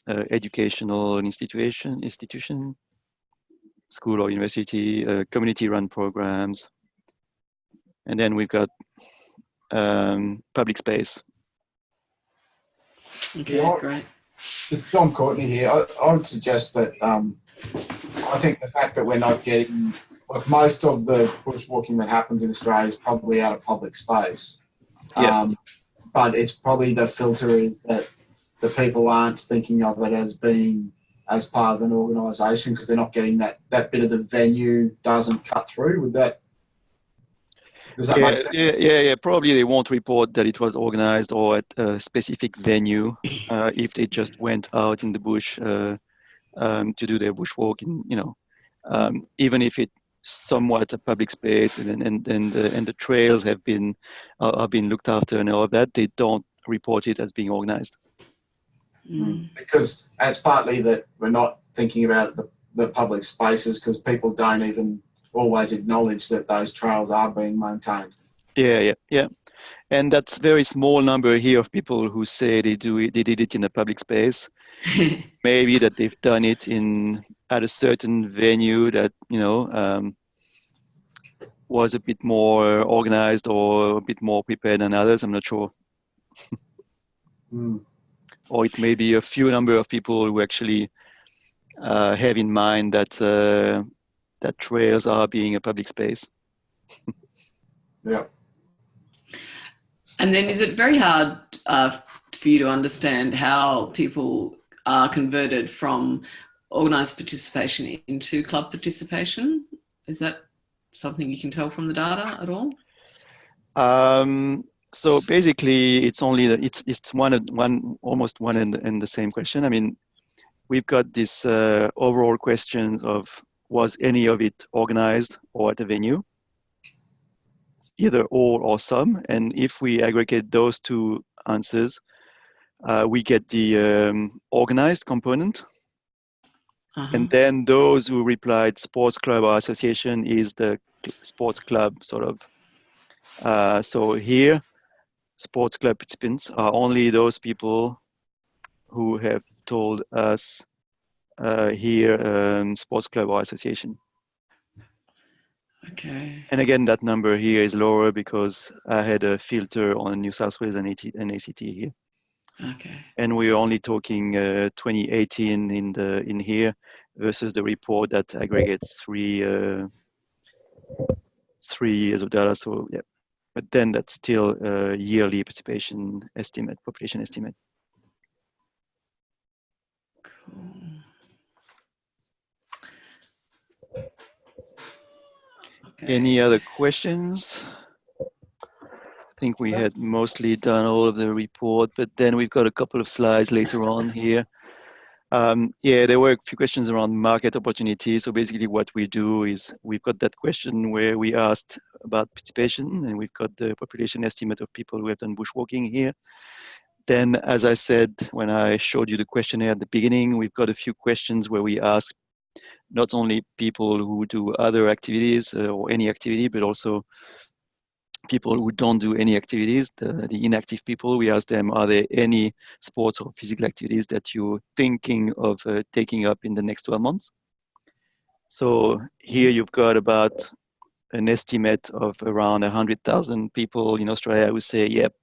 educational institution, school or university, community-run programs. And then we've got public space. Okay, great. It's John Courtney here. I would suggest that I think the fact that we're not getting, like, most of the bushwalking that happens in Australia is probably out of public space. But it's probably the filter is that the people aren't thinking of it as being as part of an organisation because they're not getting that bit of the venue doesn't cut through. Does that make sense? Yeah. Probably they won't report that it was organized or at a specific venue if they just went out in the bush to do their bushwalking. Even if it's somewhat a public space and the trails have been looked after and all of that, they don't report it as being organized. Because it's partly that we're not thinking about the public spaces because people don't even always acknowledge that those trails are being maintained. Yeah. And that's a very small number here of people who say they did it in a public space. Maybe that they've done it at a certain venue that was a bit more organized or a bit more prepared than others. I'm not sure. Or it may be a few number of people who actually have in mind that that trails are being a public space. Yeah. And then is it very hard for you to understand how people are converted from organised participation into club participation? Is that something you can tell from the data at all? So basically, it's only it's almost one and the same question. I mean, we've got this overall question of was any of it organized or at a venue, either all or some. And if we aggregate those two answers, we get the organized component. And then those who replied sports club or association is the sports club sort of. So here, sports club participants are only those people who have told us here sports club or association. Okay. And again, that number here is lower because I had a filter on New South Wales and ACT here. Okay. And we're only talking 2018 in here versus the report that aggregates three years of data. So yeah, but then that's still a yearly participation estimate, population estimate. Cool. Okay. Any other questions? I think we had mostly done all of the report, but then we've got a couple of slides later on here Yeah, there were a few questions around market opportunities. So basically what we do is we've got that question where we asked about participation, and we've got the population estimate of people who have done bushwalking here. Then, as I said, when I showed you the questionnaire at the beginning, we've got a few questions where we ask not only people who do other activities or any activity, but also people who don't do any activities, the inactive people. We ask them, are there any sports or physical activities that you're thinking of taking up in the next 12 months? So here you've got about an estimate of around 100,000 people in Australia who say, yep,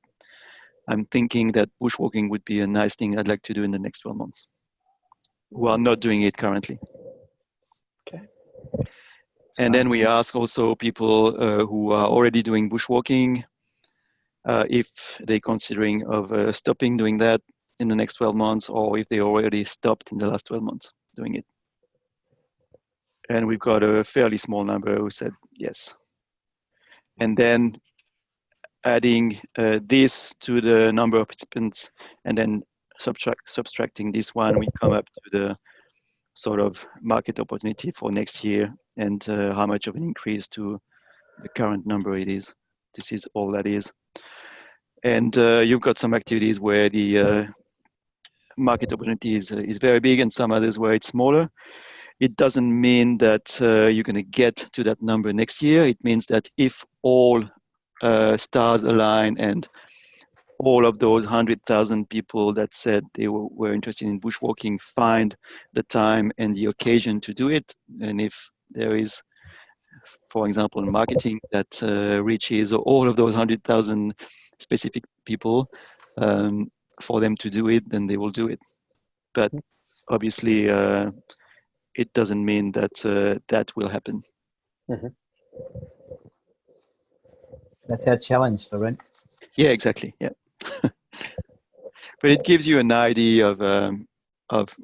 I'm thinking that bushwalking would be a nice thing I'd like to do in the next 12 months, who are not doing it currently. Okay. And then we ask also people who are already doing bushwalking if they're considering of stopping doing that in the next 12 months, or if they already stopped in the last 12 months doing it. And we've got a fairly small number who said yes. And then adding this to the number of participants and then subtracting this one, we come up to the sort of market opportunity for next year and how much of an increase to the current number it is. This is all that is. And you've got some activities where the market opportunity is very big and some others where it's smaller. It doesn't mean that you're going to get to that number next year. It means that if all stars align and all of those 100,000 people that said they were interested in bushwalking find the time and the occasion to do it, and if there is, for example, marketing that reaches all of those 100,000 specific people for them to do it, then they will do it. But obviously, it doesn't mean that that will happen. Mm-hmm. That's our challenge, Laurent. Yeah, exactly. Yeah, but it gives you an idea of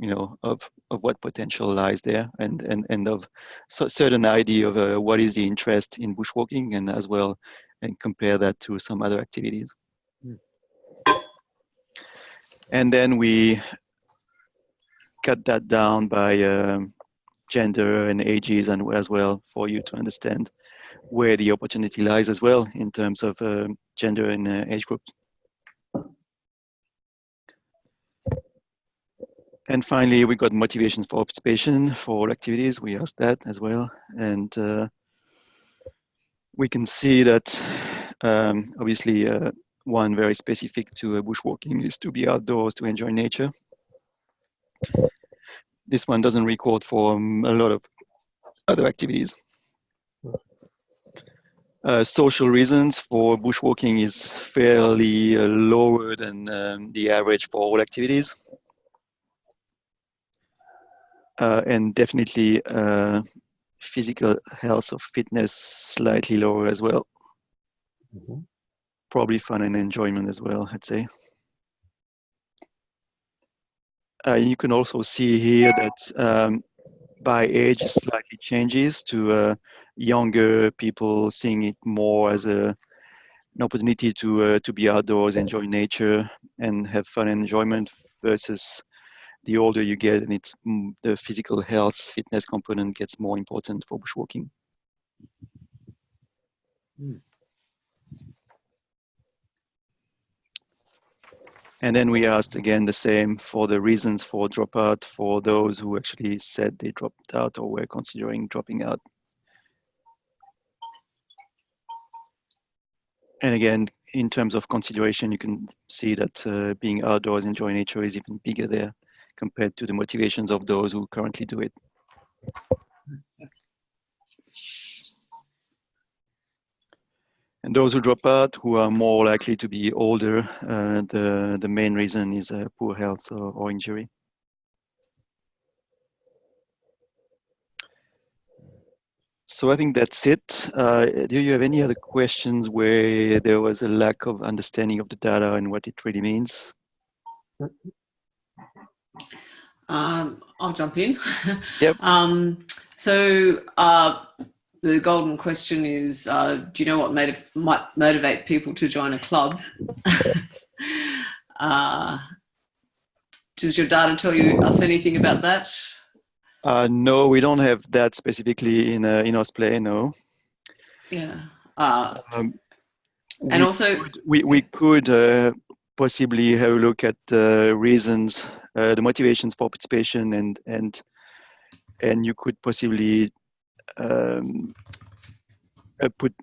what potential lies there, and of certain idea of what is the interest in bushwalking, and as well, and compare that to some other activities. Mm. And then we cut that down by gender and ages, and as well for you to understand where the opportunity lies as well in terms of gender and age groups. And finally, we got motivations for participation for all activities. We asked that as well. And we can see that obviously one very specific to bushwalking is to be outdoors, to enjoy nature. This one doesn't record for a lot of other activities. Social reasons for bushwalking is fairly lower than the average for all activities. And definitely physical health or fitness slightly lower as well. Mm-hmm. Probably fun and enjoyment as well, I'd say. You can also see here that by age slightly changes to younger people seeing it more as an opportunity to be outdoors, enjoy nature, and have fun and enjoyment, versus the older you get, and it's the physical health, fitness component gets more important for bushwalking. Mm. And then we asked again the same for the reasons for dropout for those who actually said they dropped out or were considering dropping out. And again, in terms of consideration, you can see that being outdoors, enjoying nature is even bigger there compared to the motivations of those who currently do it. And those who drop out, who are more likely to be older, the main reason is poor health or injury. So I think that's it. Do you have any other questions where there was a lack of understanding of the data and what it really means? I'll jump in. Yep. So the golden question is, do you know what might motivate people to join a club? does your data tell us anything about that? No, we don't have that specifically in AusPlay, no. Yeah. And also, we could possibly have a look at the reasons, the motivations for participation, and you could possibly put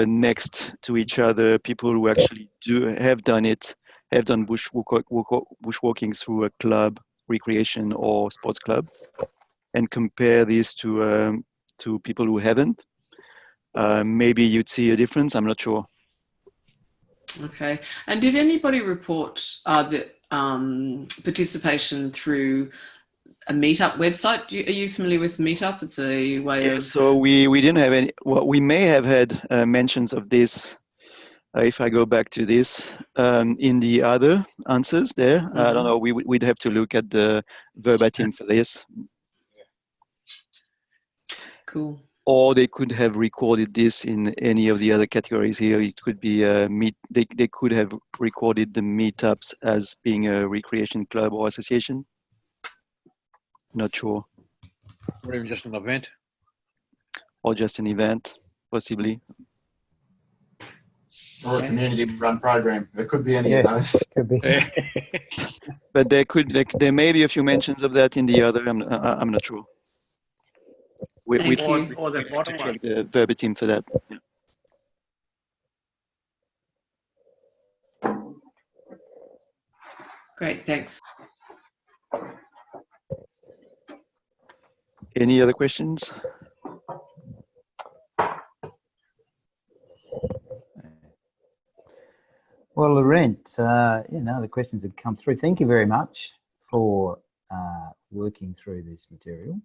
next to each other people who actually have done bushwalking through a club, recreation or sports club, and compare these to people who haven't. Maybe you'd see a difference. I'm not sure. Okay. And did anybody report the participation through a Meetup website? Are you familiar with Meetup? It's a way of... So we didn't have any. Well, we may have had mentions of this. If I go back to this in the other answers there, Mm-hmm. I don't know. We'd have to look at the verbatim for this. Cool. Or they could have recorded this in any of the other categories here. It could be they could have recorded the meetups as being a recreation club or association. Not sure. Or even just an event. Or just an event, possibly. Or a community-run program. There could be any of those. Could be. But there may be a few mentions of that in the other. I'm not sure. We to check the verbatim for that. Great, thanks. Any other questions? Well, Laurent, the questions have come through. Thank you very much for working through this material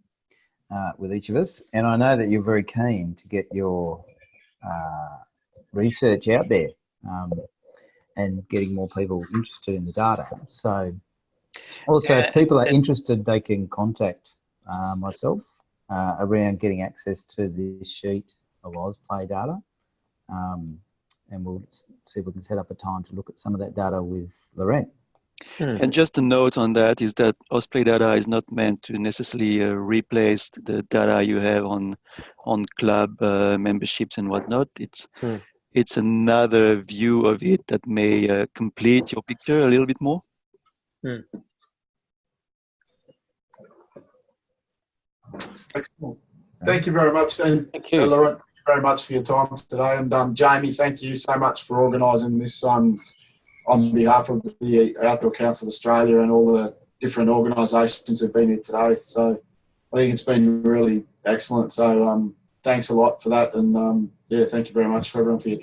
with each of us. And I know that you're very keen to get your research out there and getting more people interested in the data. So also, if people are interested, they can contact myself around getting access to this sheet of AusPlay data. And we'll see if we can set up a time to look at some of that data with Laurent. And just a note on that is that AusPlay data is not meant to necessarily replace the data you have on club memberships and whatnot. It's another view of it that may complete your picture a little bit more. Excellent. Thank you very much then, Laurent. Very much for your time today, and Jamie, thank you so much for organising this on behalf of the Outdoor Council of Australia and all the different organisations who've been here today. So I think it's been really excellent. So thanks a lot for that, and thank you very much for everyone for your